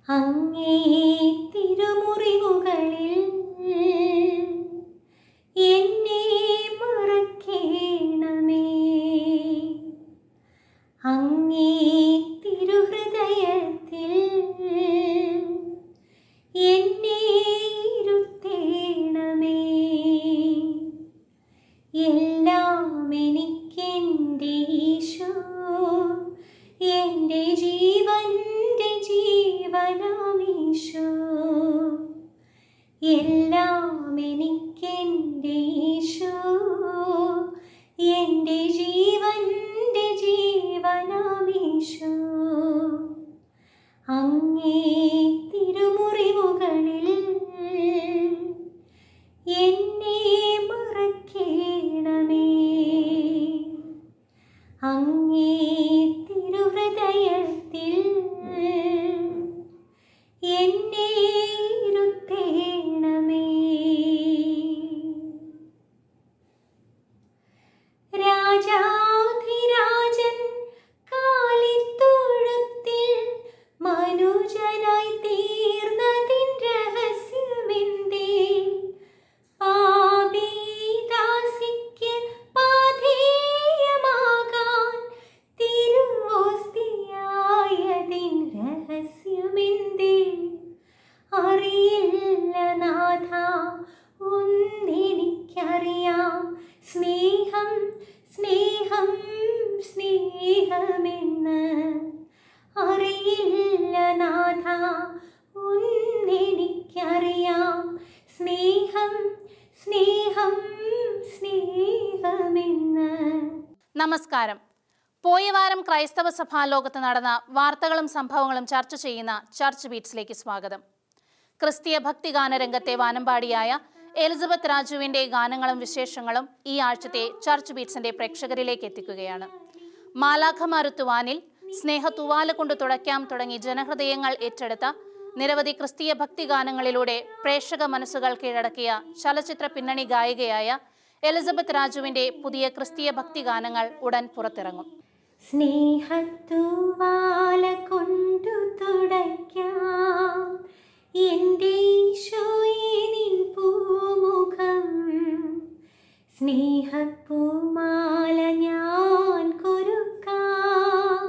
അങ്ങേ തിരുമുറിവുകളിൽ എന്നെ മറക്കേണമേ. അങ്ങേ തിരുഹൃദയത്തിൽ എന്നെ ഇരുത്തേണമേ. എല്ലാം എനിക്കെൻ്റെ ഈശോ, എൻ്റെ ജീവൻ്റെ ജീവനാമീശോ. എല്ലാം എനിക്കെൻ്റെ ഈശോ, എൻ്റെ ജീവൻ്റെ ജീവനാമീശോ. അങ്ങേ തിരുമുറിവുകളിൽ എന്നെ മറക്കേണമേ. അങ്ങേ തിരുഹൃദയത്തിൽ എന്നെ ഇരുത്തേണമേ. രാജാധിരാജൻ കാലിത്തൊഴുത്തിൽ മനുജനായി തീർന്നതിൻ രഹസ്യമെന്തേ? പാപിദാസിക്ക് പാഥേയമാകാൻ തിരുവോസ്തിയായതിൻ രഹസ്യമെന്തേ? അറിയില്ല നാഥ, ഒന്നെനിക്കറിയാം, സ്നേഹം സ്നേഹം സ്നേഹമെന്ന്. അറിയില്ല നാഥ, ഒന്നെനിക്കറിയാം, സ്നേഹം സ്നേഹം സ്നേഹമെന്ന്. നമസ്കാരം. പോയ വാരം ക്രൈസ്തവ സഭാലോകത്ത് നടന്ന വാർത്തകളും സംഭവങ്ങളും ചർച്ച ചെയ്യുന്ന ചർച്ച് ബീറ്റ്സിലേക്ക് സ്വാഗതം. ക്രിസ്തീയ ഭക്തിഗാന രംഗത്തെ വാനമ്പാടിയായ എലിസബത്ത് രാജുവിന്റെ ഗാനങ്ങളും വിശേഷങ്ങളും ഈ ആഴ്ചത്തെ ചർച്ച് ബീറ്റ്സിന്റെ പ്രേക്ഷകരിലേക്ക് എത്തിക്കുകയാണ്. മാലാഖമാരുത്തുവാനിൽ, സ്നേഹത്തുവാല കൊണ്ട് തുടയ്ക്കാം തുടങ്ങി ജനഹൃദയങ്ങൾ ഏറ്റെടുത്ത നിരവധി ക്രിസ്തീയ ഭക്തിഗാനങ്ങളിലൂടെ പ്രേക്ഷക മനസ്സുകൾ കീഴടക്കിയ ചലച്ചിത്ര പിന്നണി ഗായികയായ എലിസബത്ത് രാജുവിന്റെ പുതിയ ക്രിസ്തീയ ഭക്തിഗാനങ്ങൾ ഉടൻ പുറത്തിറങ്ങും. സ്നേഹത്തുവാല കൊണ്ടു തുടയ്ക്കാം എൻ്റെ ഈശോയേ നിൻ പൂമുഖം. സ്നേഹപ്പൂമാല ഞാൻ കൊരുക്കാം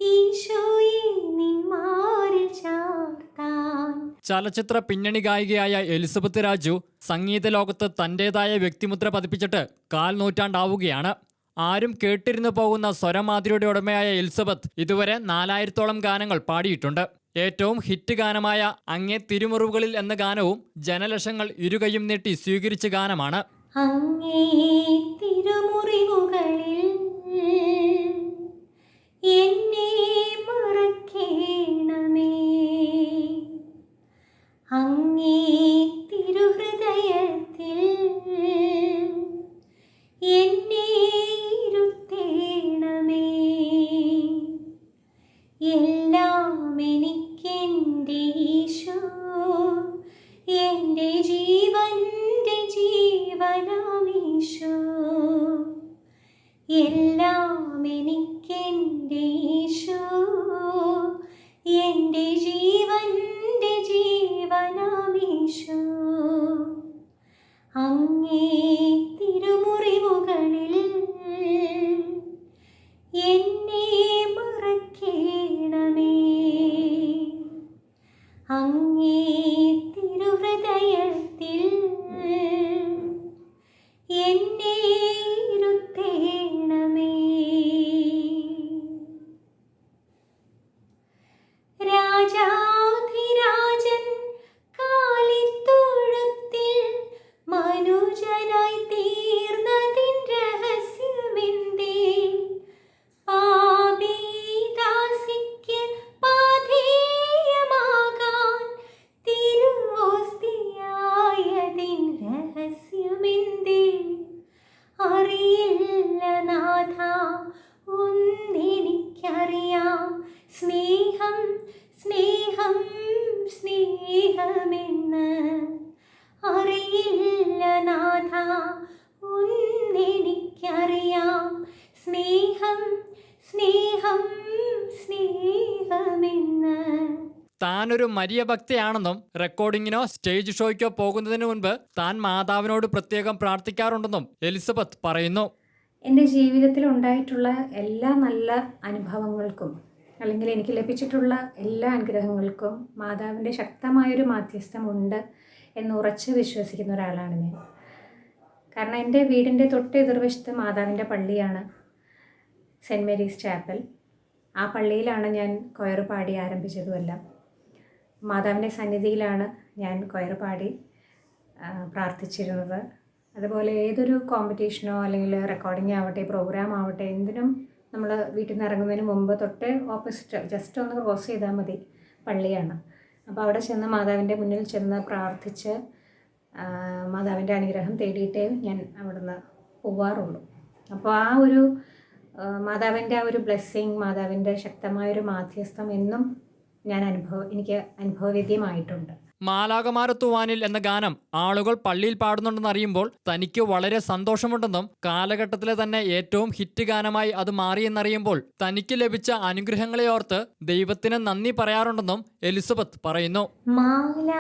ഈശോയേ നിൻ മാറിൽ ചാർത്താൻ. ചലച്ചിത്ര പിന്നണി ഗായികയായ എലിസബത്ത് രാജു സംഗീത ലോകത്ത് തൻ്റെതായ വ്യക്തിമുദ്ര പതിപ്പിച്ചിട്ട് 1/4 നൂറ്റാണ്ടാവുകയാണ്. ആരും കേട്ടിരുന്നു പോകുന്ന സ്വരമാധുരിയുടെ ഉടമയായ എലിസബത്ത് ഇതുവരെ 4000-ഓളം ഗാനങ്ങൾ പാടിയിട്ടുണ്ട്. ഏറ്റവും ഹിറ്റ് ഗാനമായ അങ്ങേ തിരുമുറിവുകളിൽ എന്ന ഗാനവും ജനലക്ഷങ്ങൾ ഇരുകൈയും നീട്ടി സ്വീകരിച്ച ഗാനമാണ്. അങ്ങേ തിരുമുറിവുകളിൽ എന്നെ മറക്കേണമേ. അങ്ങേ തിരുഹൃദയത്തിൽ എന്നെ ഇരുത്തേണമേ. എല്ലാം എനിക്കെൻ്റെ ഈശോ, എൻ്റെ ജീവൻ്റെ ജീവനാമീശോ. എല്ലാം എനിക്കെൻ്റെ ഈശോ, എൻ്റെ ജീവൻ്റെ ജീവനാമീശോ. അങ്ങേ തിരുമുറിവുകളിൽ എന്നെ മറക്കേണമേ. അങ്ങേ തിരുഹൃദയത്തിൽ എന്നെ ഇരുത്തേണമേ. രാജാധിരാജൻ കാലിത്തൊഴുത്തിൽ മനുജനായി തീർന്നതിൻ രഹസ്യമെന്തേ? പാപിദാസിക്ക് പാഥേയമാകാൻ തിരുവോസ്തിയായതിൻ രഹസ്യമെന്തേ? അറിയില്ല നാഥ, ഒന്നെനിക്കറിയാം, സ്നേഹം സ്നേഹം സ്നേഹമെന്ന്. അറിയില്ല നാഥ, ഒന്നെനിക്കറിയാം, സ്നേഹം സ്നേഹം സ്നേഹമെന്ന്. താനൊരു മരിയ ഭക്തയാണെന്നും റെക്കോർഡിങ്ങിനോ സ്റ്റേജ് ഷോയ്ക്കോ പോകുന്നതിന് മുൻപ് താൻ മാതാവിനോട് പ്രത്യേകം പ്രാർത്ഥിക്കാറുണ്ടെന്നും എലിസബത്ത് പറയുന്നു. എൻ്റെ ജീവിതത്തിൽ ഉണ്ടായിട്ടുള്ള എല്ലാ നല്ല അനുഭവങ്ങൾക്കും അല്ലെങ്കിൽ എനിക്ക് ലഭിച്ചിട്ടുള്ള എല്ലാ അനുഗ്രഹങ്ങൾക്കും മാതാവിൻ്റെ ശക്തമായൊരു മാധ്യസ്ഥമുണ്ട് എന്ന് ഉറച്ച് വിശ്വസിക്കുന്ന ഒരാളാണ് ഞാൻ. കാരണം എൻ്റെ വീടിൻ്റെ തൊട്ട് എതിർവശത്ത് മാതാവിൻ്റെ പള്ളിയാണ്, സെൻറ്റ് മേരീസ് ചാപ്പൽ. ആ പള്ളിയിലാണ് ഞാൻ കൊയർ പാടി ആരംഭിച്ചതുമെല്ലാം. മാതാവിൻ്റെ സന്നിധിയിലാണ് ഞാൻ കൊയർ പാടി പ്രാർത്ഥിച്ചിരുന്നത്. അതുപോലെ ഏതൊരു കോമ്പറ്റീഷനോ അല്ലെങ്കിൽ റെക്കോർഡിംഗ് ആവട്ടെ, പ്രോഗ്രാം ആവട്ടെ, എന്തിനും നമ്മൾ വീട്ടിൽ നിന്ന് ഇറങ്ങുന്നതിന് മുമ്പ് തൊട്ട് ഓപ്പോസിറ്റ് ജസ്റ്റ് ഒന്ന് ക്രോസ് ചെയ്താൽ മതി പള്ളിയാണ്. അപ്പോൾ അവിടെ ചെന്ന് മാതാവിൻ്റെ മുന്നിൽ ചെന്ന് പ്രാർത്ഥിച്ച് മാതാവിൻ്റെ അനുഗ്രഹം തേടിയിട്ടേ ഞാൻ അവിടുന്ന് പോവാറുള്ളൂ. അപ്പോൾ ആ ഒരു മാതാവിൻ്റെ ആ ഒരു ബ്ലെസ്സിങ്, മാതാവിൻ്റെ ശക്തമായൊരു മാധ്യസ്ഥം എന്നും എനിക്ക് അനുഭവവേദ്യമായിട്ടുണ്ട്. മാലാകമാരത്തുവാനിൽ എന്ന ഗാനം ആളുകൾ പള്ളിയിൽ പാടുന്നുണ്ടെന്നറിയുമ്പോൾ തനിക്ക് വളരെ സന്തോഷമുണ്ടെന്നും കാലഘട്ടത്തിലെ തന്നെ ഏറ്റവും ഹിറ്റ് ഗാനമായി അത് മാറിയെന്നറിയുമ്പോൾ തനിക്ക് ലഭിച്ച അനുഗ്രഹങ്ങളെ ഓർത്ത് ദൈവത്തിന് നന്ദി പറയാറുണ്ടെന്നും എലിസബത്ത് പറയുന്നു. മാലാഖമാരുത്തുവാനിൽ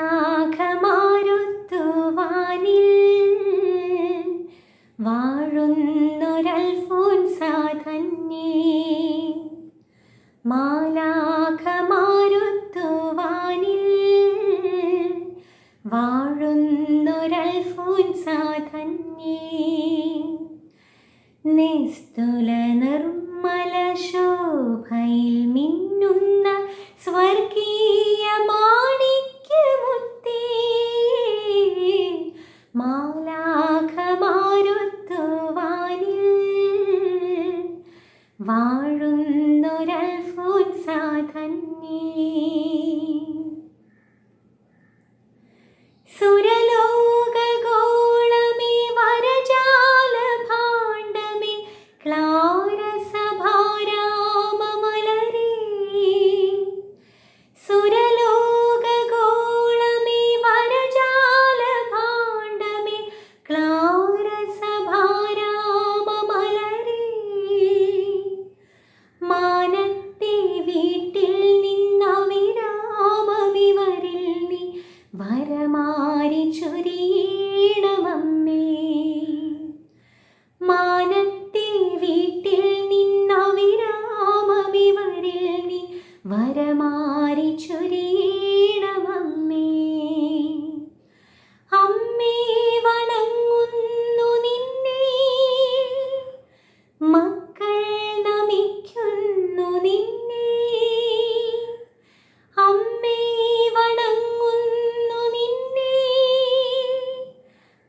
വാഴുന്നൊരൽഫോൻസാധന്യേ, മാലാഖമാരുത്തുവാനിൽ വാഴുന്നൊരൽഫോൻസാധന്യേ, നിസ്തുല നിർമ്മല ശോഭയിൽ മിന്നുന്ന സ്വർഗീയ മാണിക്യമുത്തേ, മാലാഖമാരുത്തുവാനിൽ വാഴുന്നൊരൽഫോൻസാധന്യേ, സുരലോകഗോളമേ വരജാലഭാണ്ഡമേ ക്ലാരസഭാരാമമലരേ, സുരലോകഗോളമേ വരജാലഭാണ്ഡമേ ക്ലാരസഭാരാമമലരേ, മാനത്തെ വീട്ടിൽ നിന്നവിരാമമിവരിൽ നീ വരമാരി ചൊരിയണമമ്മേ, മാനത്തെ വീട്ടിൽ നിന്നവിരാമമിവരിൽ നീ വരമാരി ചൊരിയണമമ്മേ, അമ്മേ വണങ്ങുന്നു നിന്നെ, മക്കൾ നമിക്കുന്നു നിന്നെ, അമ്മേ വണങ്ങുന്നു നിന്നെ,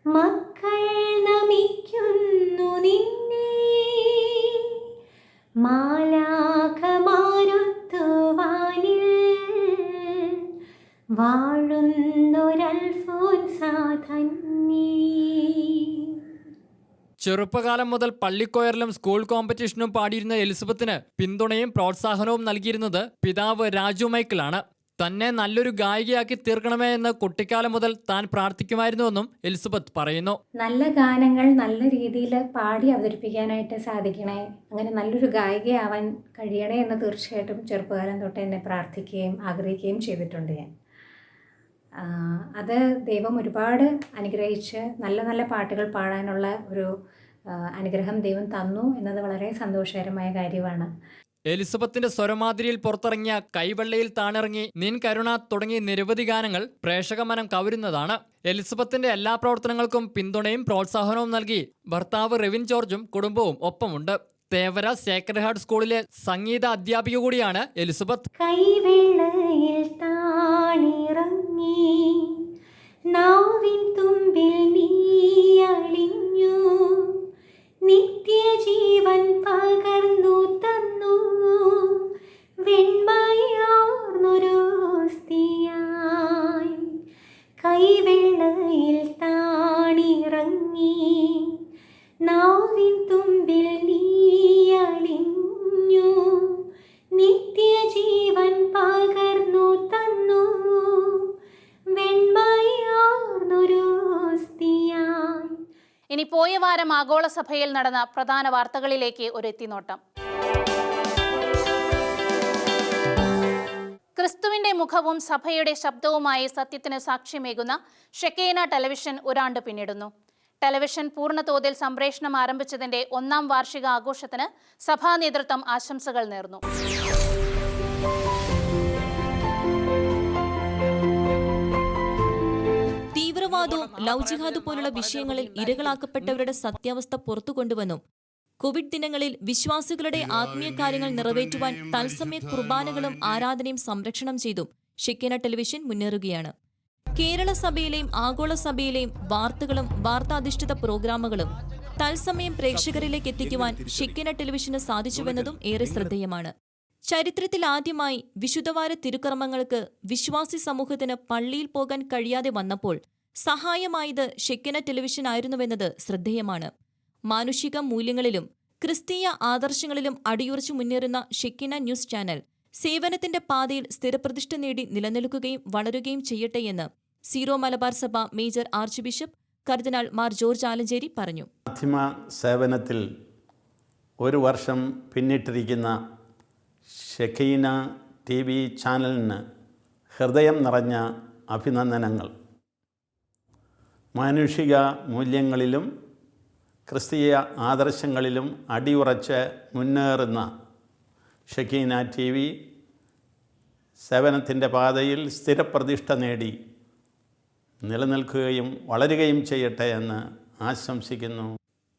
മക്കൾ നമിക്കുന്നു നിന്നെ, മാലാഖമാരുത്തുവാനിൽ വാഴുന്നൊരൽഫോൻസാധന്യേ. ചെറുപ്പകാലം മുതൽ പള്ളിക്കൊയറിലും സ്കൂൾ കോമ്പറ്റീഷനും പാടിയിരുന്ന എലിസബത്തിന് പിന്തുണയും പ്രോത്സാഹനവും നൽകിയിരുന്നത് പിതാവ് രാജു മൈക്കിളാണ്. തന്നെ നല്ലൊരു ഗായികയാക്കി തീർക്കണമേ എന്ന് കുട്ടിക്കാലം മുതൽ താൻ പ്രാർത്ഥിക്കുമായിരുന്നുവെന്നും എലിസബത്ത് പറയുന്നു. നല്ല ഗാനങ്ങൾ നല്ല രീതിയിൽ പാടി അവതരിപ്പിക്കാനായിട്ട് സാധിക്കണേ, അങ്ങനെ നല്ലൊരു ഗായികയാവാൻ കഴിയണേ എന്ന് തീർച്ചയായിട്ടും ചെറുപ്പകാലം തൊട്ട് എന്നെ പ്രാർത്ഥിക്കുകയും ആഗ്രഹിക്കുകയും ചെയ്തിട്ടുണ്ട് ഞാൻ. അത് ദൈവം ഒരുപാട് അനുഗ്രഹിച്ച് നല്ല നല്ല പാട്ടുകൾ പാടാനുള്ള ഒരു അനുഗ്രഹം ദൈവം തന്നു എന്നത് വളരെ സന്തോഷകരമായ കാര്യമാണ്. എലിസബത്തിന്റെ സ്വരമാതിരിയിൽ പുറത്തിറങ്ങിയ കൈവെള്ളയിൽ താണിറങ്ങി, നിൻ കരുണ തുടങ്ങിയ നിരവധി ഗാനങ്ങൾ പ്രേക്ഷക മനം കവരുന്നതാണ്. എലിസബത്തിന്റെ എല്ലാ പ്രവർത്തനങ്ങൾക്കും പിന്തുണയും പ്രോത്സാഹനവും നൽകി ഭർത്താവ് റെവിൻ ജോർജും കുടുംബവും ഒപ്പമുണ്ട്. തേവര സേക്രഡ് ഹാർട്ട് സ്കൂളിലെ സംഗീത അധ്യാപിക കൂടിയാണ് എലിസബത്ത്. കൈവെള്ളയിൽ താണിറങ്ങി നാവിൻ തുമ്പിൽ നീ അലിഞ്ഞു, നിത്യജീവൻ പകർന്നു തന്നു, വെണ്മയാർന്നൊരു സ്ത്രീയായി. കൈവെള്ളയിൽ താണിറങ്ങി നാവിൻ തുമ്പിൽ നീ അലിഞ്ഞു, നിത്യജീവൻ പകർന്നു തന്നു, വെണ്മയാർന്നൊരു സ്ത്രീയായി. ഇനി പോയ വാരം ആഗോള സഭയിൽ നടന്ന പ്രധാന വാർത്തകളിലേക്ക് ഒരു എത്തിനോട്ടം. ക്രിസ്തുവിന്റെ മുഖവും സഭയുടെ ശബ്ദവുമായി സത്യത്തിന് സാക്ഷ്യമേകുന്ന ഷെക്കേന ടെലിവിഷൻ ഒരാണ്ട് പിന്നിടുന്നു. ടെലിവിഷൻ പൂർണ്ണതോതിൽ സംപ്രേഷണം ആരംഭിച്ചതിന്റെ 1-ാം വാർഷിക ആഘോഷത്തിന് സഭാ നേതൃത്വം ആശംസകൾ നേർന്നു. തീവ്രവാദവും ലവ് ജിഹാദ് പോലുള്ള വിഷയങ്ങളിൽ ഇരകളാക്കപ്പെട്ടവരുടെ സത്യാവസ്ഥ പുറത്തുകൊണ്ടുവന്നും കോവിഡ് ദിനങ്ങളിൽ വിശ്വാസികളുടെ ആത്മീയ കാര്യങ്ങൾ നിറവേറ്റുവാൻ തത്സമയ കുർബാനകളും ആരാധനയും സംരക്ഷണം ചെയ്തും ഷെക്കേന ടെലിവിഷൻ മുന്നേറുകയാണ്. കേരള സഭയിലെയും ആഗോള സഭയിലെയും വാർത്തകളും വാർത്താധിഷ്ഠിത പ്രോഗ്രാമുകളും തത്സമയം പ്രേക്ഷകരിലേക്ക് എത്തിക്കുവാൻ ഷെക്കേന ടെലിവിഷന് സാധിച്ചുവെന്നതും ഏറെ ശ്രദ്ധേയമാണ്. ചരിത്രത്തിൽ ആദ്യമായി വിശുദ്ധവാര തിരുക്കർമ്മങ്ങൾക്ക് വിശ്വാസി സമൂഹത്തിന് പള്ളിയിൽ പോകാൻ കഴിയാതെ വന്നപ്പോൾ സഹായമായത് ഷെക്കേന ടെലിവിഷൻ ആയിരുന്നുവെന്നത് ശ്രദ്ധേയമാണ്. മാനുഷിക മൂല്യങ്ങളിലും ക്രിസ്തീയ ആദർശങ്ങളിലും അടിയുറച്ചു മുന്നേറുന്ന ഷെക്കേന ന്യൂസ് ചാനൽ സേവനത്തിന്റെ പാതയിൽ സ്ഥിരപ്രതിഷ്ഠ നേടി നിലനിൽക്കുകയും വളരുകയും ചെയ്യട്ടെയെന്ന് സീറോ മലബാർ സഭ മേജർ ആർച്ച് ബിഷപ്പ് കർദിനാൾ മാർ ജോർജ് ആലഞ്ചേരി പറഞ്ഞു. മാധ്യമ സേവനത്തിൽ 1 വർഷം പിന്നിട്ടിരിക്കുന്ന ഷെക്കീന TV ചാനലിന് ഹൃദയം നിറഞ്ഞ അഭിനന്ദനങ്ങൾ. മാനുഷിക മൂല്യങ്ങളിലും ക്രിസ്തീയ ആദർശങ്ങളിലും അടിയുറച്ച് മുന്നേറുന്ന ഷെക്കീന TV സേവനത്തിൻ്റെ പാതയിൽ സ്ഥിരപ്രതിഷ്ഠ നേടി നിലനിൽക്കുകയും വളരുകയും ചെയ്യട്ടെ എന്ന് ആശംസിക്കുന്നു.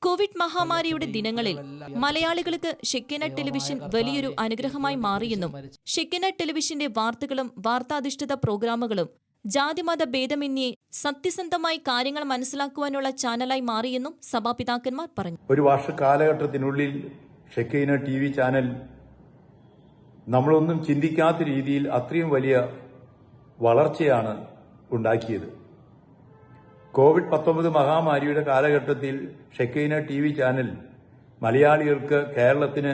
കോവിഡ് മഹാമാരിയുടെ ദിനങ്ങളിൽ മലയാളികൾക്ക് ഷെക്കേന ടെലിവിഷൻ വലിയൊരു അനുഗ്രഹമായി മാറിയെന്നും ഷെക്കേന ടെലിവിഷന്റെ വാർത്തകളും വാർത്താധിഷ്ഠിത പ്രോഗ്രാമുകളും ജാതിമത ഭേദമന്യേ സത്യസന്ധമായി കാര്യങ്ങൾ മനസ്സിലാക്കുവാനുള്ള ചാനലായി മാറിയെന്നും സഭാപിതാക്കന്മാർ പറഞ്ഞു. ഒരു വർഷ കാലഘട്ടത്തിനുള്ളിൽ ഷെക്കീന TV ചാനൽ നമ്മളൊന്നും ചിന്തിക്കാത്ത രീതിയിൽ അത്രയും വലിയ വളർച്ചയാണ് ഉണ്ടാക്കിയത്. കോവിഡ്-19 മഹാമാരിയുടെ കാലഘട്ടത്തിൽ ഷെക്കീന TV ചാനൽ മലയാളികൾക്ക്, കേരളത്തിന്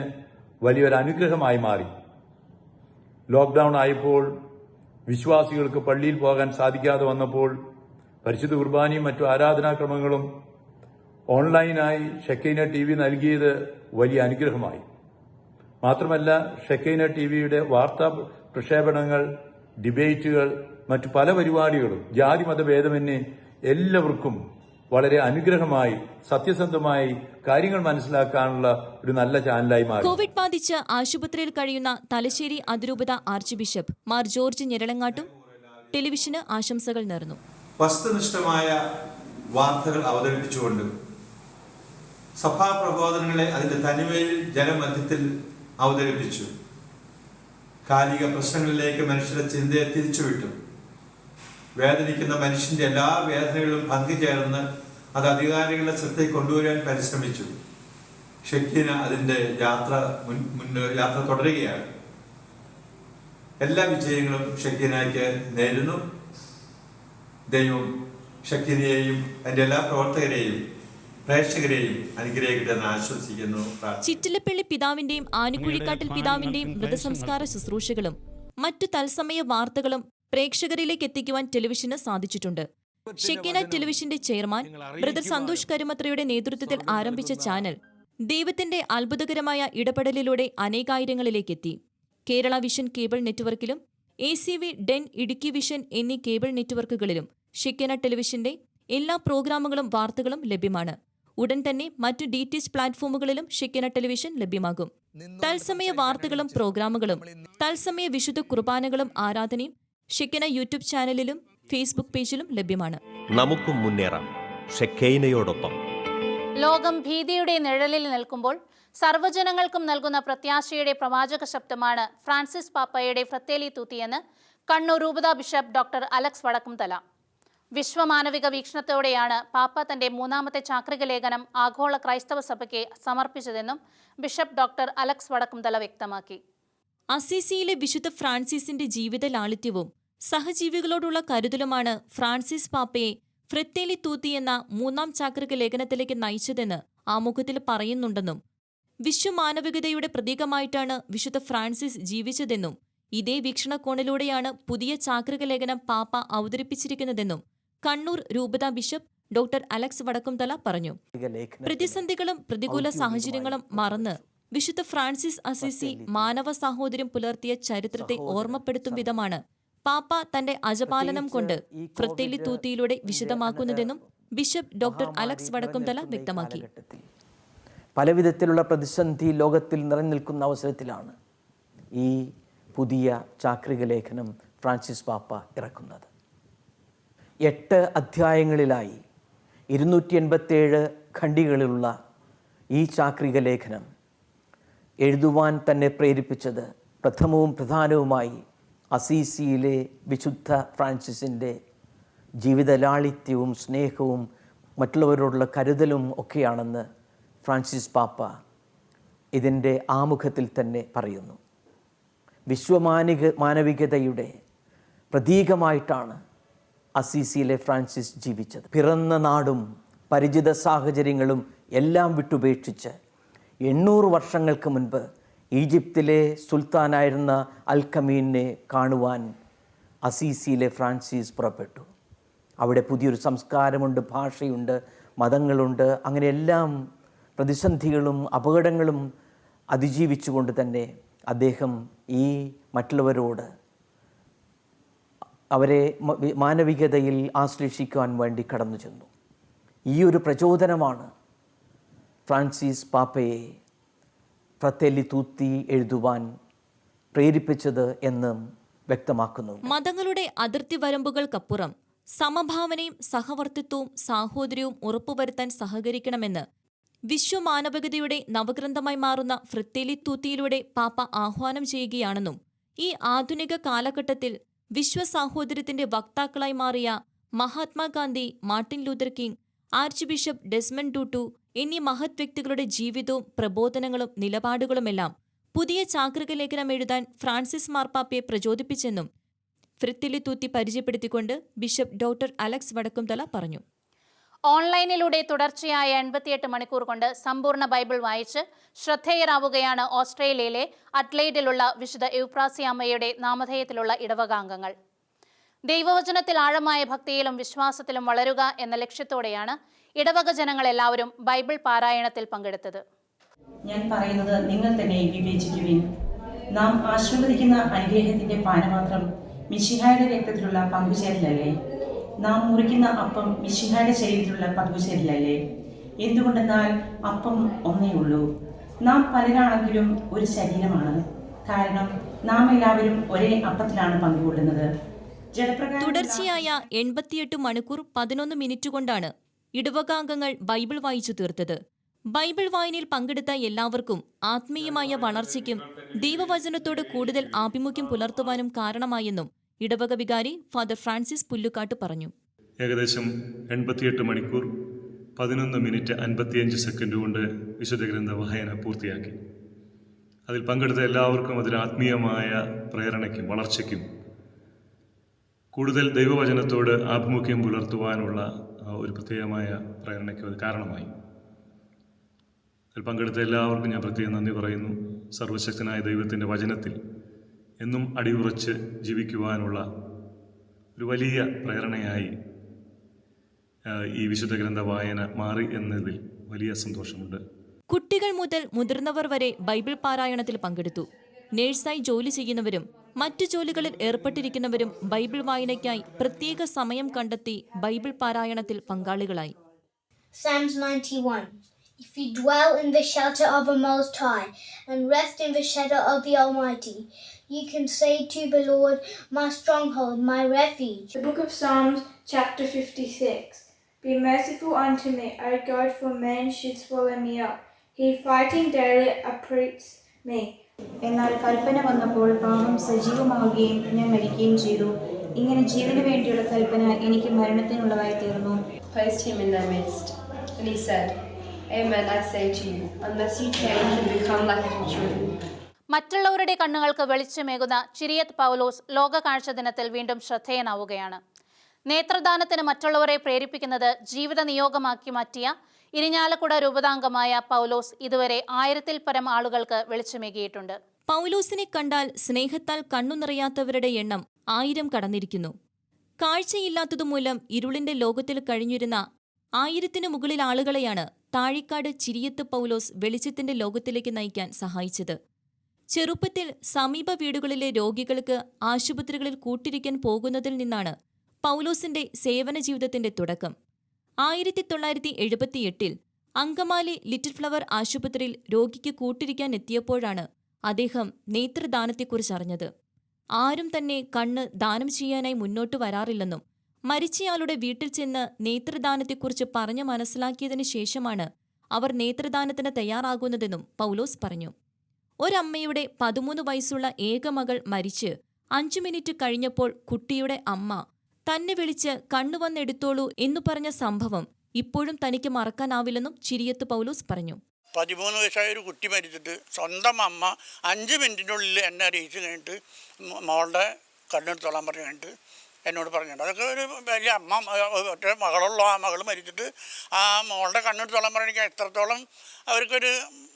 വലിയൊരു അനുഗ്രഹമായി മാറി. ലോക്ക്ഡൌൺ ആയപ്പോൾ വിശ്വാസികൾക്ക് പള്ളിയിൽ പോകാൻ സാധിക്കാതെ വന്നപ്പോൾ പരിശുദ്ധ കുർബാനയും മറ്റു ആരാധനാക്രമങ്ങളും ഓൺലൈനായി ഷെക്കീന TV നൽകിയത് വലിയ അനുഗ്രഹമായി. മാത്രമല്ല, ഷെക്കീന TVയുടെ വാർത്താ പ്രക്ഷേപണങ്ങൾ, ഡിബേറ്റുകൾ, മറ്റു പല പരിപാടികളും ജാതിമതഭേദമന്യേ എല്ലാവർക്കും വളരെ അനുഗ്രഹമായി, സത്യസന്ധമായി കാര്യങ്ങൾ മനസ്സിലാക്കാനുള്ള ഒരു നല്ല ചാനലായി മാറി. കോവിഡ് ബാധിച്ച് ആശുപത്രിയിൽ കഴിയുന്ന തലശ്ശേരി അതിരൂപത ആർച്ച് ബിഷപ്പ് മാർ ജോർജ് ഞെരളങ്ങാട്ടും ടെലിവിഷന് ആശംസകൾ നേർന്നു. വസ്തുനിഷ്ഠമായ വാർത്തകൾ അവതരിപ്പിച്ചുകൊണ്ട് സഭാ പ്രബോധനങ്ങളെ അതിന്റെ തനിമയിൽ ജനമധ്യത്തിൽ അവതരിപ്പിച്ചു. കാലിക പ്രശ്നങ്ങളിലേക്ക് മനുഷ്യരുടെ ചിന്തയെ തിരിച്ചുവിട്ടു. വേദനിക്കുന്ന മനുഷ്യന്റെ എല്ലാ വേദനകളും പങ്കുചേർന്ന് അത് അധികാരികളുടെ ശ്രദ്ധയിൽ കൊണ്ടുവരാൻ പരിശ്രമിച്ചു. ഷെക്കീന അതിന്റെ യാത്ര തുടരുകയാണ്. എല്ലാ വിജയങ്ങളും ഷെക്കീനയ്ക്ക് നേരുന്നു. ദൈവം ഷെക്കീനയെയും അതിന്റെ എല്ലാ പ്രവർത്തകരെയും പ്രേക്ഷകരെയും അനുഗ്രഹിക്കട്ടെന്ന് ആശംസിക്കുന്നു. ചിറ്റിലപ്പള്ളി പിതാവിന്റെയും ആനുകുഴിക്കാട്ടിൽ പിതാവിന്റെയും മൃതസംസ്കാര ശുശ്രൂഷകളും മറ്റു തത്സമയ വാർത്തകളും പ്രേക്ഷകരിലേക്ക് എത്തിക്കുവാൻ ടെലിവിഷന് സാധിച്ചിട്ടുണ്ട്. ഷെക്കേന ടെലിവിഷന്റെ ചെയർമാൻ ബ്രദർ സന്തോഷ് കരുമത്രയുടെ നേതൃത്വത്തിൽ ആരംഭിച്ച ചാനൽ ദൈവത്തിന്റെ അത്ഭുതകരമായ ഇടപെടലിലൂടെ അനേകായിരങ്ങളിലേക്കെത്തി. കേരള വിഷൻ കേബിൾ നെറ്റ്വർക്കിലും ACV ഡെൻ ഇടുക്കി വിഷൻ എന്നീ കേബിൾ നെറ്റ്വർക്കുകളിലും ഷെക്കേന ടെലിവിഷന്റെ എല്ലാ പ്രോഗ്രാമുകളും വാർത്തകളും ലഭ്യമാണ്. ഉടൻ തന്നെ മറ്റു DTH പ്ലാറ്റ്ഫോമുകളിലും ഷെക്കേന ടെലിവിഷൻ ലഭ്യമാകും. തത്സമയ വാർത്തകളും പ്രോഗ്രാമുകളും തത്സമയ വിശുദ്ധ കുർബാനകളും ആരാധനയും ഷെക്കേന യൂട്യൂബ് ചാനലിലും ഫേസ്ബുക്ക് പേജിലും ലഭ്യമാണ്. നമുക്കും മുന്നേറാം ഷെക്കൈനയോടൊപ്പം. ലോകം ഭീതിയുടെ നിഴലിൽ നിൽക്കുമ്പോൾ സർവ്വജനങ്ങൾക്കും നൽകുന്ന പ്രത്യാശയുടെ പ്രവാചക ശബ്ദമാണ് ഫ്രാൻസിസ് പാപ്പയുടെ ഫ്രത്തേലി തൂത്തിയെന്ന് കണ്ണൂർ രൂപതാ ബിഷപ്പ് ഡോക്ടർ അലക്സ് വടക്കുംതല. വിശ്വമാനവിക വീക്ഷണത്തോടെയാണ് പാപ്പ തന്റെ 3ാമത്തെ ചാക്രിക ലേഖനം ആഗോള ക്രൈസ്തവ സഭയ്ക്ക് സമർപ്പിച്ചതെന്നും ബിഷപ്പ് ഡോക്ടർ അലക്സ് വടക്കുംതല വ്യക്തമാക്കി. അസീസിയിലെ വിശുദ്ധ ഫ്രാൻസിസിന്റെ ജീവിത ലാളിത്യവും സഹജീവികളോടുള്ള കരുതലുമാണ് ഫ്രാൻസിസ് പാപ്പയെ ഫ്രത്തേലി തൂത്തി എന്ന 3ാം ചാക്രിക ലേഖനത്തിലേക്ക് നയിച്ചതെന്ന് ആമുഖത്തിൽ പറയുന്നുണ്ടെന്നും വിശ്വമാനവികതയുടെ പ്രതീകമായിട്ടാണ് വിശുദ്ധ ഫ്രാൻസിസ് ജീവിച്ചതെന്നും ഇതേ വീക്ഷണകോണിലൂടെയാണ് പുതിയ ചാക്രിക ലേഖനം പാപ്പ അവതരിപ്പിച്ചിരിക്കുന്നതെന്നും കണ്ണൂർ രൂപതാ ബിഷപ്പ് ഡോക്ടർ അലക്സ് വടക്കുംതല പറഞ്ഞു. പ്രതിസന്ധികളും പ്രതികൂല സാഹചര്യങ്ങളും മറന്ന് വിശുദ്ധ ഫ്രാൻസിസ് അസീസി മാനവ സാഹോദര്യം പുലർത്തിയ ചരിത്രത്തെ ഓർമ്മപ്പെടുത്തും വിധമാണ് പാപ്പ തന്റെ അജപാലനം കൊണ്ട് ഫ്രത്തേലി തൂത്തിയിലൂടെ വിശദമാക്കുന്നതെന്നും ബിഷപ്പ് ഡോക്ടർ അലക്സ് വടക്കുംതല വ്യക്തമാക്കി. പലവിധത്തിലുള്ള പ്രതിസന്ധി ലോകത്തിൽ നിറഞ്ഞു അവസരത്തിലാണ് ഈ പുതിയ ചാക്രിക ലേഖനം ഫ്രാൻസിസ് പാപ്പ ഇറക്കുന്നത്. 8 അധ്യായങ്ങളിലായി 287 ഖണ്ഡികളിലുള്ള ഈ ചാക്രിക ലേഖനം എഴുതുവാൻ തന്നെ പ്രേരിപ്പിച്ചത് പ്രഥമവും പ്രധാനവുമായി അസീസിയിലെ വിശുദ്ധ ഫ്രാൻസിസിൻ്റെ ജീവിത ലാളിത്യവും സ്നേഹവും മറ്റുള്ളവരോടുള്ള കരുതലും ഒക്കെയാണെന്ന് ഫ്രാൻസിസ് പാപ്പ ഇതിൻ്റെ ആമുഖത്തിൽ തന്നെ പറയുന്നു. മാനവികതയുടെ പ്രതീകമായിട്ടാണ് അസീസിയിലെ ഫ്രാൻസിസ് ജീവിച്ചത്. പിറന്ന നാടും പരിചിത സാഹചര്യങ്ങളും എല്ലാം വിട്ടുപേക്ഷിച്ച് 800 വർഷങ്ങൾക്ക് മുൻപ് ഈജിപ്തിലെ സുൽത്താനായിരുന്ന അൽഖമീനെ കാണുവാൻ അസീസിയിലെ ഫ്രാൻസിസ് പുറപ്പെട്ടു. അവിടെ പുതിയൊരു സംസ്കാരമുണ്ട്, ഭാഷയുണ്ട്, മതങ്ങളുണ്ട്. അങ്ങനെ എല്ലാം പ്രതിസന്ധികളും അപകടങ്ങളും അതിജീവിച്ചുകൊണ്ട് തന്നെ അദ്ദേഹം ഈ മറ്റുള്ളവരോട് അവരെ മാനവികതയിൽ ആശ്ലേഷിക്കുവാൻ വേണ്ടി കടന്നു ചെന്നു. ഈ ഒരു പ്രചോദനമാണ് ഫ്രാൻസിസ് പാപ്പയെ ഫ്രത്തേലി തൂത്തി എഴുതുവാൻ പ്രേരിപ്പിച്ചത് എന്നും വ്യക്തമാക്കുന്നു. മതങ്ങളുടെ അതിർത്തി വരമ്പുകൾക്കപ്പുറം സമഭാവനയും സഹവർത്തിത്വവും സാഹോദര്യവും ഉറപ്പുവരുത്താൻ സഹകരിക്കണമെന്ന് വിശ്വമാനവികതയുടെ നവഗ്രന്ഥമായി മാറുന്ന ഫ്രത്തേലി തൂത്തിയിലൂടെ പാപ്പ ആഹ്വാനം ചെയ്യുകയാണെന്നും ഈ ആധുനിക കാലഘട്ടത്തിൽ വിശ്വസാഹോദര്യത്തിന്റെ വക്താക്കളായി മാറിയ Mahatma Gandhi, Martin Luther King, archbishop Desmond Tutu എന്നീ മഹത് വ്യക്തികളുടെ ജീവിതവും പ്രബോധനങ്ങളും നിലപാടുകളുമെല്ലാം പുതിയ ചാക്രിക ലേഖനം എഴുതാൻ ഫ്രാൻസിസ് മാർപ്പാപ്പയെ പ്രചോദിപ്പിച്ചെന്നും ഫ്രത്തേലി തൂത്തി പരിചയപ്പെടുത്തിക്കൊണ്ട് ബിഷപ്പ് ഡോക്ടർ അലക്സ് വടക്കുംതല പറഞ്ഞു. ഓൺലൈനിലൂടെ തുടർച്ചയായ 88 മണിക്കൂർ കൊണ്ട് സമ്പൂർണ്ണ ബൈബിൾ വായിച്ച് ശ്രദ്ധേയരാവുകയാണ് ഓസ്ട്രേലിയയിലെ അഡ്ലെയ്ഡിലുള്ള വിശുദ്ധ എവുപ്രാസിയാമ്മയുടെ നാമധേയത്തിലുള്ള ഇടവകാംഗങ്ങൾ. ദൈവവചനത്തിൽ ആഴമായ ഭക്തിയിലും വിശ്വാസത്തിലും വളരുക എന്ന ലക്ഷ്യത്തോടെയാണ് ഇടവക ജനങ്ങളെല്ലാവരും ബൈബിൾ പാരായണത്തിൽ പങ്കെടുത്തത്. ഞാൻ പറയുന്നത് നിങ്ങൾ തന്നെ വിവേചിക്കുവിൻ. നാം ആശീർവദിക്കുന്ന അനുഗ്രഹത്തിന്റെ പാനപാത്രം മിശിഹായുടെ രക്തത്തിലുള്ള പങ്കുചേരലല്ലേ? നാം മുറിക്കുന്ന അപ്പം മിശിഹായുടെ ശരീരത്തിലുള്ള പങ്കുചേരലല്ലേ? എന്തുകൊണ്ടെന്നാൽ അപ്പം ഒന്നേ ഉള്ളൂ. നാം പലരാണെങ്കിലും ഒരു ശരീരമാണ്. കാരണം നാം എല്ലാവരും ഒരേ അപ്പത്തിലാണ് പങ്കുകൊള്ളുന്നത്. തുടർച്ചയായ 88 മണിക്കൂർ 11 മിനിറ്റ് കൊണ്ടാണ് ഇടവകാംഗങ്ങൾ ബൈബിൾ വായിച്ചു തീർത്തത്. ബൈബിൾ വായനയിൽ പങ്കെടുത്ത എല്ലാവർക്കും ആത്മീയമായ വളർച്ചയ്ക്കും ദൈവവചനത്തോട് കൂടുതൽ ആഭിമുഖ്യം പുലർത്തുവാനും കാരണമായെന്നും ഇടവക വികാരി ഫാദർ ഫ്രാൻസിസ് പുല്ലുകാട്ട് പറഞ്ഞു. ഏകദേശം 88 മണിക്കൂർ 11 മിനിറ്റ് 55 സെക്കൻഡ് കൊണ്ട് വിശുദ്ധ ഗ്രന്ഥ വായന പൂർത്തിയാക്കി. അതിൽ പങ്കെടുത്ത എല്ലാവർക്കും അതിൽ ആത്മീയമായ പ്രേരണയ്ക്കും വളർച്ചയ്ക്കും കൂടുതൽ ദൈവവചനത്തോട് ആഭിമുഖ്യം പുലർത്തുവാനുള്ള ഒരു പ്രത്യേകമായ പ്രേരണയ്ക്കും അത് കാരണമായി. അതിൽ പങ്കെടുത്ത എല്ലാവർക്കും ഞാൻ പ്രത്യേകം നന്ദി പറയുന്നു. സർവശക്തനായ ദൈവത്തിൻ്റെ വചനത്തിൽ എന്നും അടിയുറച്ച് ജീവിക്കുവാനുള്ള ഒരു വലിയ പ്രേരണയായി ഈ വിശുദ്ധ ഗ്രന്ഥ വായന മാറി എന്നതിൽ വലിയ സന്തോഷമുണ്ട്. കുട്ടികൾ മുതൽ മുതിർന്നവർ വരെ ബൈബിൾ പാരായണത്തിൽ പങ്കെടുത്തു. നേഴ്സായി ജോലി ചെയ്യുന്നവരും മറ്റു ജോലികളിൽ ഏർപ്പെട്ടിരിക്കുന്നവരും ബൈബിൾ വായനയ്ക്കായി പ്രത്യേക സമയം കണ്ടെത്തി ബൈബിൾ പാരായണത്തിൽ പങ്കാളികളായി. Psalms 91. If you dwell in the shelter of the Most High and rest in the shadow of the Almighty, you can say to the Lord, my stronghold, my refuge. The book of Psalms, chapter 56. Be merciful unto me, O God, for man should swallow me up. He fighting daily uproots me. എന്നാൽ കൽപ്പന വന്നപ്പോൾ പാപം സജീവമാവുകയും ഞാൻ മരിക്കുകയും ചെയ്തു. ഇങ്ങനെ ജീവന് വേണ്ടിയുള്ള കൽപ്പന എനിക്ക് മരണത്തിനുള്ളതായി തീർന്നു. Placed him in their midst, and he said, Amen, I say to you, unless you change and become like little children. മറ്റുള്ളവരുടെ കണ്ണുകൾക്ക് വെളിച്ചമേകുന്ന ചിരിയത്ത് പൗലോസ് ലോക കാഴ്ച ദിനത്തിൽ വീണ്ടും ശ്രദ്ധേയനാവുകയാണ്. നേത്രദാനത്തിന് മറ്റുള്ളവരെ പ്രേരിപ്പിക്കുന്നത് ജീവിത നിയോഗമാക്കി മാറ്റിയ ഇരിഞ്ഞാലക്കുട രൂപതാംഗമായ പൗലോസ് ഇതുവരെ 1000-ൽ പരം ആളുകൾക്ക് വെളിച്ചമേകിയിട്ടുണ്ട്. പൗലോസിനെ കണ്ടാൽ സ്നേഹത്താൽ കണ്ണു നിറയാത്തവരുടെ എണ്ണം 1000 കടന്നിരിക്കുന്നു. കാഴ്ചയില്ലാത്തതുമൂലം ഇരുളിന്റെ ലോകത്തിൽ കഴിഞ്ഞിരുന്ന 1000-ന് മുകളിൽ ആളുകളെയാണ് താഴിക്കാട് ചിരിയത്ത് പൗലോസ് വെളിച്ചത്തിന്റെ ലോകത്തിലേക്ക് നയിക്കാൻ സഹായിച്ചത്. ചെറുപ്പത്തിൽ സമീപ വീടുകളിലെ രോഗികൾക്ക് ആശുപത്രികളിൽ കൂട്ടിരിക്കാൻ പോകുന്നതിൽ നിന്നാണ് പൗലോസിന്റെ സേവന ജീവിതത്തിന്റെ തുടക്കം. 1978-ൽ അങ്കമാലി ലിറ്റിൽ ഫ്ലവർ ആശുപത്രിയിൽ രോഗിക്ക് കൂട്ടിരിക്കാൻ എത്തിയപ്പോഴാണ് അദ്ദേഹം നേത്രദാനത്തെക്കുറിച്ചറിഞ്ഞത്. ആരും തന്നെ കണ്ണ് ദാനം ചെയ്യാനായി മുന്നോട്ട് വരാറില്ലെന്നും മരിച്ചയാളുടെ വീട്ടിൽ ചെന്ന് നേത്രദാനത്തെക്കുറിച്ച് പറഞ്ഞു മനസ്സിലാക്കിയതിനു ശേഷമാണ് അവർ നേത്രദാനത്തിന് തയ്യാറാകുന്നതെന്നും പൗലോസ് പറഞ്ഞു. ഒരമ്മയുടെ 13 വയസ്സുള്ള ഏക മകൾ മരിച്ച് 5 മിനിറ്റ് കഴിഞ്ഞപ്പോൾ കുട്ടിയുടെ അമ്മ തന്നെ വിളിച്ച് കണ്ണുവന്നെടുത്തോളൂ എന്നു പറഞ്ഞ സംഭവം ഇപ്പോഴും തനിക്ക് മറക്കാനാവില്ലെന്നും ചിരിയത്ത് പൗലോസ് പറഞ്ഞു. 13 വയസ്സായ ഒരു കുട്ടി മരിച്ചിട്ട് സ്വന്തം അമ്മ 5 മിനിറ്റിനുള്ളിൽ എന്നെ അറിയിച്ച് കഴിഞ്ഞിട്ട് മോളുടെ കണ്ണെടുത്തോളാൻ പറഞ്ഞു കഴിഞ്ഞിട്ട് എന്നോട് പറഞ്ഞിട്ടുണ്ട്. അതൊക്കെ ഒരു വലിയ അമ്മ ഒറ്റ മകളുള്ള ആ മകൾ മരിച്ചിട്ട് ആ മോളുടെ കണ്ണെടുത്തോളാൻ പറഞ്ഞെങ്കിൽ എത്രത്തോളം അവർക്കൊരു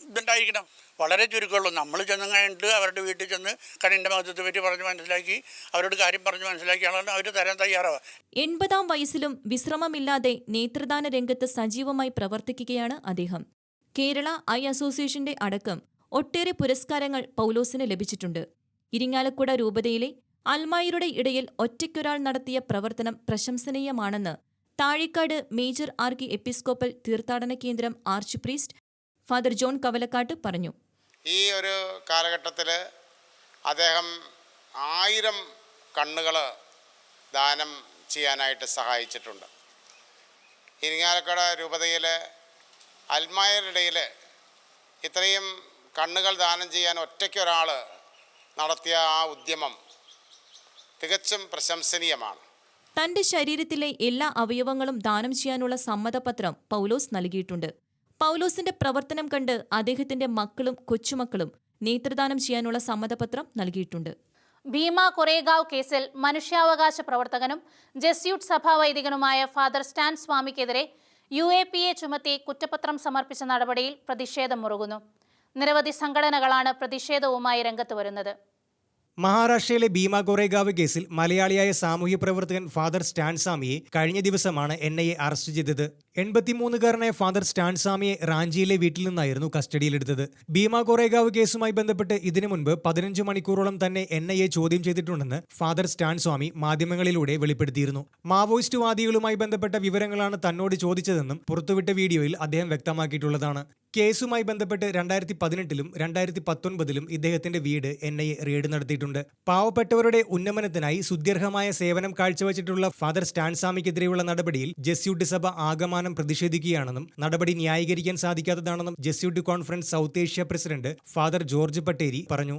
ഇതുണ്ടായിരിക്കണം. വളരെ ചുരുക്കമുള്ളൂ. നമ്മൾ ചെന്ന് കഴിഞ്ഞിട്ട് അവരുടെ വീട്ടിൽ ചെന്ന് കണ്ണിൻ്റെ മഹത്വത്തെ പറ്റി പറഞ്ഞ് മനസ്സിലാക്കി അവരോട് കാര്യം പറഞ്ഞ് മനസ്സിലാക്കിയാലാണ് അവർ തരാൻ തയ്യാറാവുക. 80-ാം വയസ്സിലും വിശ്രമമില്ലാതെ നേത്രദാന രംഗത്ത് സജീവമായി പ്രവർത്തിക്കുകയാണ് അദ്ദേഹം. കേരള ഐ അസോസിയേഷന്റെ അടക്കം ഒട്ടേറെ പുരസ്കാരങ്ങൾ പൗലോസിന് ലഭിച്ചിട്ടുണ്ട്. ഇരിങ്ങാലക്കുട രൂപതയിലെ അൽമായരുടെ ഇടയിൽ ഒറ്റയ്ക്കൊരാൾ നടത്തിയ പ്രവർത്തനം പ്രശംസനീയമാണെന്ന് താഴിക്കാട് മേജർ ആർക്കി എപ്പിസ്കോപ്പൽ തീർത്ഥാടന കേന്ദ്രം arch priest father John Kavalakkat പറഞ്ഞു. ഈ ഒരു കാലഘട്ടത്തിൽ അദ്ദേഹം 1000 കണ്ണുകൾ ദാനം ചെയ്യാനായിട്ട് സഹായിച്ചിട്ടുണ്ട്. ഇരിങ്ങാലക്കുട രൂപതയിൽ അൽമായരിടയിൽ ഇത്രയും കണ്ണുകൾ ദാനം ചെയ്യാൻ ഒറ്റയ്ക്കൊരാൾ നടത്തിയ ആ ഉദ്യമം തികച്ചും പ്രശംസനീയമാണ്. തന്റെ ശരീരത്തിലെ എല്ലാ അവയവങ്ങളും ദാനം ചെയ്യാനുള്ള സമ്മതപത്രം പൗലോസ് നൽകിയിട്ടുണ്ട്. പൗലോസിന്റെ പ്രവർത്തനം കണ്ട് അദ്ദേഹത്തിന്റെ മക്കളും കൊച്ചുമക്കളും നേത്രദാനം ചെയ്യാനുള്ള സമ്മതപത്രം നൽകിയിട്ടുണ്ട്. ഭീമ കൊറേഗാവ് കേസിൽ മനുഷ്യാവകാശ പ്രവർത്തകനും ജെസ്യൂട്ട് സഭാ വൈദികനുമായ ഫാദർ സ്റ്റാൻ സ്വാമിക്കെതിരെ UAPA ചുമത്തി കുറ്റപത്രം സമർപ്പിച്ച നടപടിയിൽ പ്രതിഷേധം മുറുകുന്നു. നിരവധി സംഘടനകളാണ് പ്രതിഷേധവുമായി രംഗത്ത് വരുന്നത്. മഹാരാഷ്ട്രയിലെ ഭീമ കൊറേഗാവ് കേസിൽ മലയാളിയായ സാമൂഹ്യ പ്രവർത്തകൻ ഫാദർ സ്റ്റാൻ സ്വാമിയെ കഴിഞ്ഞ ദിവസമാണ് NIA അറസ്റ്റ് ചെയ്തത്. 83-കാരനായ ഫാദർ സ്റ്റാൻ സ്വാമിയെ റാഞ്ചിയിലെ വീട്ടിൽ നിന്നായിരുന്നു കസ്റ്റഡിയിലെടുത്തത്. ഭീമ കൊറേഗാവ് കേസുമായി ബന്ധപ്പെട്ട് ഇതിനു മുൻപ് 15 മണിക്കൂറോളം തന്നെ NIA ചോദ്യം ചെയ്തിട്ടുണ്ടെന്ന് ഫാദർ സ്റ്റാൻ സ്വാമി മാധ്യമങ്ങളിലൂടെ വെളിപ്പെടുത്തിയിരുന്നു. മാവോയിസ്റ്റ് വാദികളുമായി ബന്ധപ്പെട്ട വിവരങ്ങളാണ് തന്നോട് ചോദിച്ചതെന്നും പുറത്തുവിട്ട വീഡിയോയിൽ അദ്ദേഹം വ്യക്തമാക്കിയിട്ടുള്ളതാണ്. കേസുമായി ബന്ധപ്പെട്ട് 2018-ലും 2019-ലും ഇദ്ദേഹത്തിന്റെ വീട് NIA റെയ്ഡ് നടത്തിയിട്ടുണ്ട്. പാവപ്പെട്ടവരുടെ ഉന്നമനത്തിനായി സുദീർഘമായ സേവനം കാഴ്ചവെച്ചിട്ടുള്ള ഫാദർ സ്റ്റാൻ സ്വാമിക്കെതിരെയുള്ള നടപടിയിൽ ജെസ്യൂട്ട് സഭ ആകമാനം പ്രതിഷേധിക്കുകയാണെന്നും നടപടി ന്യായീകരിക്കാൻ സാധിക്കാത്തതാണെന്നും Jesuit conference south Asia president father George Patteri പറഞ്ഞു.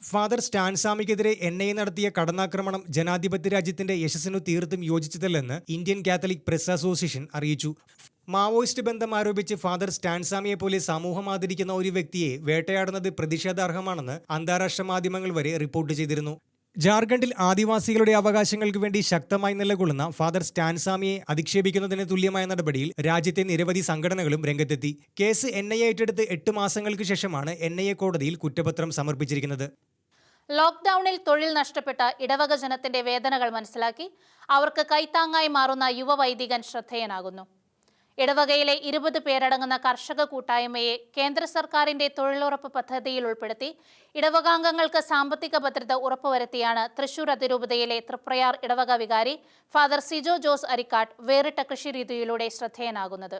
ഫാദർ സ്റ്റാൻ സ്വാമിക്കെതിരെ NIA നടത്തിയ കടന്നാക്രമണം ജനാധിപത്യ രാജ്യത്തിന്റെ യശസ്സിനു തീർത്തും യോജിച്ചതല്ലെന്ന് ഇന്ത്യൻ കാത്തലിക് പ്രസ് അസോസിയേഷൻ അറിയിച്ചു. മാവോയിസ്റ്റ് ബന്ധം ആരോപിച്ച് ഫാദർ സ്റ്റാൻ സ്വാമിയെ പോലെ സമൂഹം ആദരിക്കുന്ന ഒരു വ്യക്തിയെ വേട്ടയാടുന്നത് പ്രതിഷേധാർഹമാണെന്ന് അന്താരാഷ്ട്ര മാധ്യമങ്ങൾ വരെ റിപ്പോർട്ട് ചെയ്തിരുന്നു. ജാർഖണ്ഡിൽ ആദിവാസികളുടെ അവകാശങ്ങൾക്ക് വേണ്ടി ശക്തമായി നിലകൊള്ളുന്ന ഫാദർ സ്റ്റാൻ സ്വാമിയെ അധിക്ഷേപിക്കുന്നതിന് തുല്യമായ നടപടിയിൽ രാജ്യത്തെ നിരവധി സംഘടനകളും രംഗത്തെത്തി. കേസ് NIA ഏറ്റെടുത്ത് 8 മാസങ്ങൾക്ക് ശേഷമാണ് NIA കോടതിയിൽ കുറ്റപത്രം സമർപ്പിച്ചിരിക്കുന്നത്. ലോക്ക്ഡൌണിൽ തൊഴിൽ നഷ്ടപ്പെട്ട ഇടവക ജനത്തിന്റെ വേദനകൾ മനസ്സിലാക്കി അവർക്ക് കൈത്താങ്ങായി മാറുന്ന യുവവൈദികൻ ശ്രദ്ധേയനാകുന്നു. ഇടവകയിലെ 20 പേരടങ്ങുന്ന കർഷക കൂട്ടായ്മയെ കേന്ദ്ര സർക്കാരിന്റെ തൊഴിലുറപ്പ് പദ്ധതിയിൽ ഉൾപ്പെടുത്തി ഇടവകാംഗങ്ങൾക്ക് സാമ്പത്തിക ഭദ്രത ഉറപ്പുവരുത്തിയാണ് തൃശൂർ അതിരൂപതയിലെ തൃപ്രയാർ ഇടവക വികാരി ഫാദർ സിജോ ജോസ് അരിക്കാട്ട് വേറിട്ട കൃഷിരീതിയിലൂടെ ശ്രദ്ധേയനാകുന്നത്.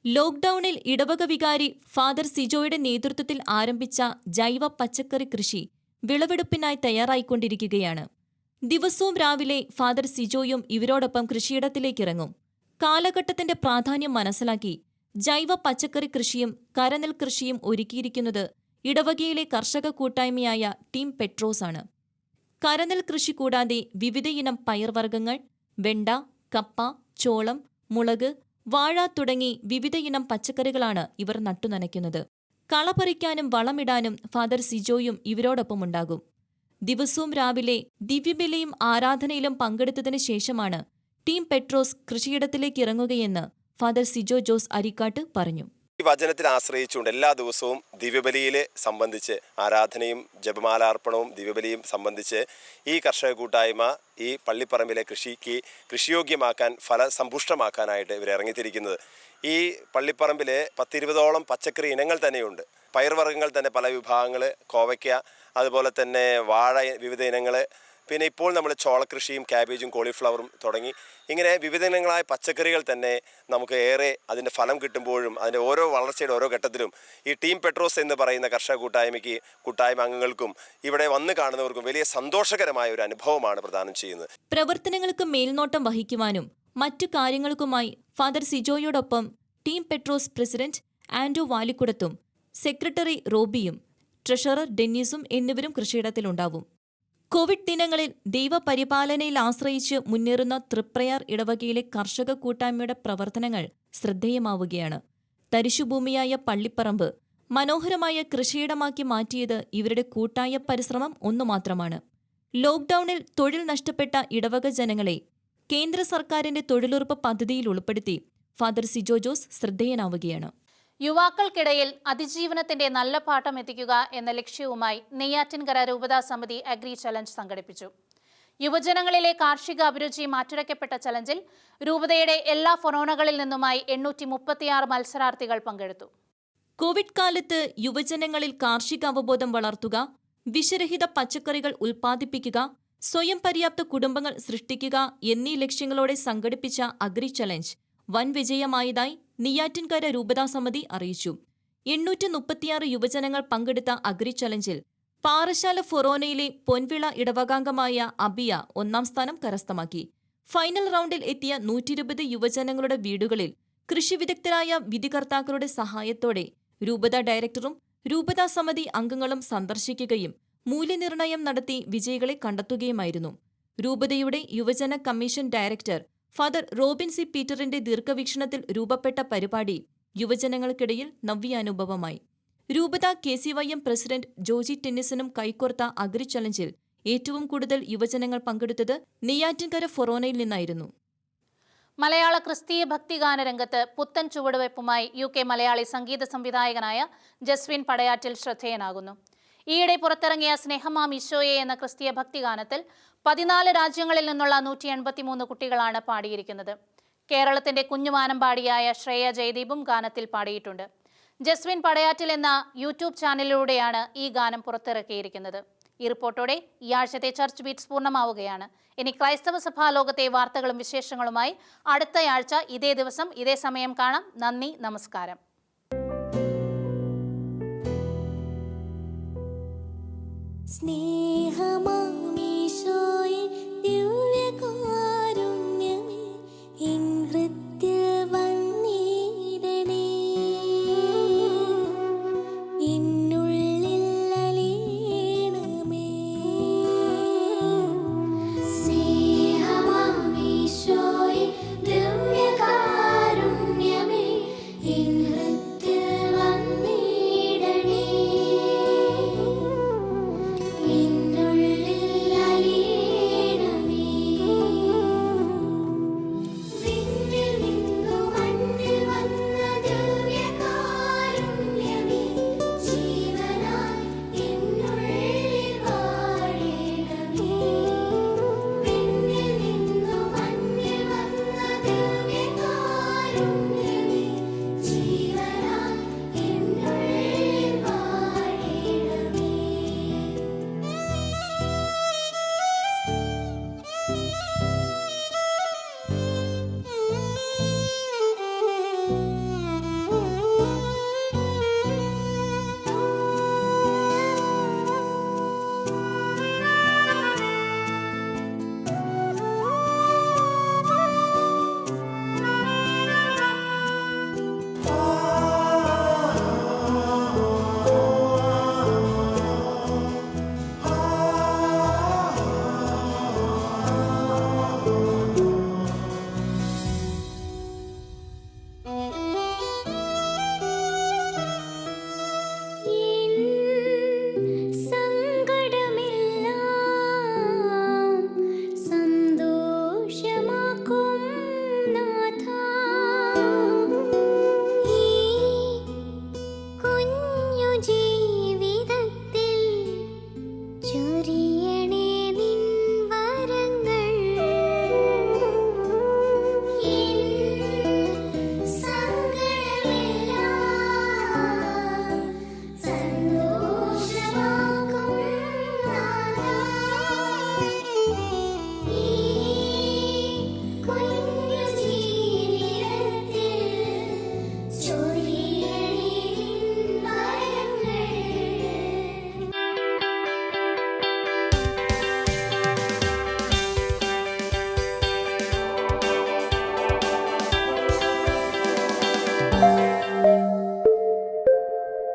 ലോക്ക്ഡൌണിൽ ഇടവക വികാരി ഫാദർ സിജോയുടെ നേതൃത്വത്തിൽ ആരംഭിച്ച ജൈവ പച്ചക്കറി കൃഷി വിളവെടുപ്പിനായി തയ്യാറായിക്കൊണ്ടിരിക്കുകയാണ്. ദിവസവും രാവിലെ ഫാദർ സിജോയും ഇവരോടൊപ്പം കൃഷിയിടത്തിലേക്കിറങ്ങും. കാലഘട്ടത്തിന്റെ പ്രാധാന്യം മനസ്സിലാക്കി ജൈവ പച്ചക്കറി കൃഷിയും കരനെൽ കൃഷിയും ഒരുക്കിയിരിക്കുന്നത് ഇടവകയിലെ കർഷക കൂട്ടായ്മയായ ടീം പെട്രോസ് ആണ്. കരനെൽ കൃഷി കൂടാതെ വിവിധയിനം പയർവർഗ്ഗങ്ങൾ, വെണ്ട, കപ്പ, ചോളം, മുളക്, വാഴ തുടങ്ങി വിവിധയിനം പച്ചക്കറികളാണ് ഇവർ നട്ടുനനയ്ക്കുന്നത്. കളപറിക്കാനും വളമിടാനും ഫാദർ സിജോയും ഇവരോടൊപ്പമുണ്ടാകും. ദിവസവും രാവിലെ ദിവ്യബലിയും ആരാധനയിലും പങ്കെടുത്തതിനു ശേഷമാണ് ടീം പെട്രോസ് കൃഷിയിടത്തിലേക്ക് ഇറങ്ങുകയെന്ന് ഫാദർ സിജോ ജോസ് അരിക്കാട്ട് പറഞ്ഞു. ഈ വചനത്തിൽ ആശ്രയിച്ചുകൊണ്ട് എല്ലാ ദിവസവും ദിവ്യബലിയിൽ സംബന്ധിച്ച് ആരാധനയും ജപമാലാർപ്പണവും ദിവ്യബലിയും സംബന്ധിച്ച് ഈ കർഷക കൂട്ടായ്മ ഈ പള്ളിപ്പറമ്പിലെ കൃഷിയോഗ്യമാക്കാൻ ഫലസമ്പുഷ്ടമാക്കാനായിട്ട് ഇവർ ഇറങ്ങിത്തിരിക്കുന്നത്. ഈ പള്ളിപ്പറമ്പിൽ 10-20ഓളം പച്ചക്കറി ഇനങ്ങൾ തന്നെയുണ്ട്. പയർവർഗ്ഗങ്ങൾ തന്നെ പല വിഭാഗങ്ങൾ, കോവയ്ക്ക, അതുപോലെ തന്നെ വാഴ വിവിധ ഇനങ്ങൾ, പിന്നെ ഇപ്പോൾ നമ്മൾ ചോളകൃഷിയും ക്യാബേജും കോളിഫ്ലവറും തുടങ്ങി ഇങ്ങനെ വിവിധ ഇനങ്ങളായ പച്ചക്കറികൾ തന്നെ നമുക്ക് ഏറെ അതിൻ്റെ ഫലം കിട്ടുമ്പോഴും അതിൻ്റെ ഓരോ വളർച്ചയുടെ ഓരോ ഘട്ടത്തിലും ഈ ടീം പെട്രോസ് എന്ന് പറയുന്ന കർഷക കൂട്ടായ്മ അംഗങ്ങൾക്കും ഇവിടെ വന്ന് കാണുന്നവർക്കും വലിയ സന്തോഷകരമായ ഒരു അനുഭവമാണ് പ്രദാനം ചെയ്യുന്നത്. പ്രവർത്തനങ്ങൾക്ക് മേൽനോട്ടം വഹിക്കുവാനും മറ്റു കാര്യങ്ങൾക്കുമായി ഫാദർ സിജോയോടൊപ്പം ടീം പെട്രോസ് പ്രസിഡന്റ് ആൻഡ്രൂ വാലിക്കുടത്തും സെക്രട്ടറി റോബിയും ട്രഷറർ ഡെന്നീസും എന്നിവരും കൃഷിയിടത്തിലുണ്ടാവും. കോവിഡ് ദിനങ്ങളിൽ ദൈവപരിപാലനയിൽ ആശ്രയിച്ച് മുന്നേറുന്ന തൃപ്രയാർ ഇടവകയിലെ കർഷക കൂട്ടായ്മയുടെ പ്രവർത്തനങ്ങൾ ശ്രദ്ധേയമാവുകയാണ്. തരിശുഭൂമിയായ പള്ളിപ്പറമ്പ് മനോഹരമായ കൃഷിയിടമാക്കി മാറ്റിയത് ഇവരുടെ കൂട്ടായ പരിശ്രമം ഒന്നുമാത്രമാണ്. ലോക്ക്ഡൌണിൽ തൊഴിൽ നഷ്ടപ്പെട്ട ഇടവക ജനങ്ങളെ കേന്ദ്ര സർക്കാരിന്റെ തൊഴിലുറപ്പ് പദ്ധതിയിൽ ഉൾപ്പെടുത്തി ഫാദർ സിജോ ജോസ് ശ്രദ്ധേയനാവുകയാണ്. യുവാക്കൾക്കിടയിൽ അതിജീവനത്തിന്റെ നല്ല പാഠം എത്തിക്കുക എന്ന ലക്ഷ്യവുമായി നെയ്യാറ്റിൻകര രൂപതാ സമിതി അഗ്രി ചലഞ്ച് സംഘടിപ്പിച്ചു. യുവജനങ്ങളിലെ കാർഷിക അഭിരുചി മാറ്റുരയ്ക്കപ്പെട്ട ചലഞ്ചിൽ രൂപതയുടെ എല്ലാ ഫൊറോണകളിൽ നിന്നുമായി 836 മത്സരാർത്ഥികൾ പങ്കെടുത്തു. കോവിഡ് കാലത്ത് യുവജനങ്ങളിൽ കാർഷിക അവബോധം വളർത്തുക, വിഷരഹിത പച്ചക്കറികൾ ഉൽപ്പാദിപ്പിക്കുക, സ്വയം പര്യാപ്ത കുടുംബങ്ങൾ സൃഷ്ടിക്കുക എന്നീ ലക്ഷ്യങ്ങളോടെ സംഘടിപ്പിച്ച അഗ്രി ചലഞ്ച് വൻ വിജയമായതായി നെയ്യാറ്റിൻകര രൂപതാ സമിതി അറിയിച്ചു. 836 യുവജനങ്ങൾ പങ്കെടുത്ത അഗ്രി ചലഞ്ചിൽ പാറശാല ഫൊറോനയിലെ പൊൻവിള ഇടവകാംഗമായ അബിയ 1ാം സ്ഥാനം കരസ്ഥമാക്കി. ഫൈനൽ റൗണ്ടിൽ എത്തിയ 120 യുവജനങ്ങളുടെ വീടുകളിൽ കൃഷിവിദഗ്ധരായ വിധികർത്താക്കളുടെ സഹായത്തോടെ രൂപതാ ഡയറക്ടറും രൂപതാ സമിതി അംഗങ്ങളും സന്ദർശിക്കുകയും മൂല്യനിർണയം നടത്തി വിജയികളെ കണ്ടെത്തുകയുമായിരുന്നു. രൂപതയുടെ യുവജന commission director father Robin C പീറ്ററിന്റെ ദീർഘവീക്ഷണത്തിൽ രൂപപ്പെട്ട പരിപാടി യുവജനങ്ങൾക്കിടയിൽ നവ്യാനുഭവമായി. രൂപത KCYM പ്രസിഡന്റ് ജോജി ടെന്നിസനും കൈകോർത്ത അഗ്രി ചലഞ്ചിൽ ഏറ്റവും കൂടുതൽ യുവജനങ്ങൾ പങ്കെടുത്തത് നെയ്യാറ്റിൻകര ഫൊറോനയിൽ നിന്നായിരുന്നു. മലയാള ക്രിസ്തീയ ഭക്തിഗാന രംഗത്ത് പുത്തൻ ചുവടുവയ്പുമായി UK മലയാളി സംഗീത സംവിധായകനായ ജസ്വിൻ പടയാറ്റിൽ ശ്രദ്ധേയനാകുന്നു. ഈയിടെ പുറത്തിറങ്ങിയ സ്നേഹമാം ഈശോയെ എന്ന ക്രിസ്തീയ ഭക്തിഗാനത്തിൽ 14 രാജ്യങ്ങളിൽ നിന്നുള്ള 183 കുട്ടികളാണ് പാടിയിരിക്കുന്നത്. കേരളത്തിന്റെ കുഞ്ഞുമാനമ്പാടിയായ ശ്രേയ ജയദീപും ഗാനത്തിൽ പാടിയിട്ടുണ്ട്. ജസ്വിൻ പടയാറ്റിൽ എന്ന യൂട്യൂബ് ചാനലിലൂടെയാണ് ഈ ഗാനം പുറത്തിറക്കിയിരിക്കുന്നത്. ഈ റിപ്പോർട്ടോടെ ഈ ആഴ്ചത്തെ ചർച്ച് ബീറ്റ്സ് പൂർണ്ണമാവുകയാണ്. ഇനി ക്രൈസ്തവ സഭാ ലോകത്തെ വാർത്തകളും വിശേഷങ്ങളുമായി അടുത്തയാഴ്ച ഇതേ ദിവസം ഇതേ സമയം കാണാം. നന്ദി, നമസ്കാരം. സ്നേഹമാ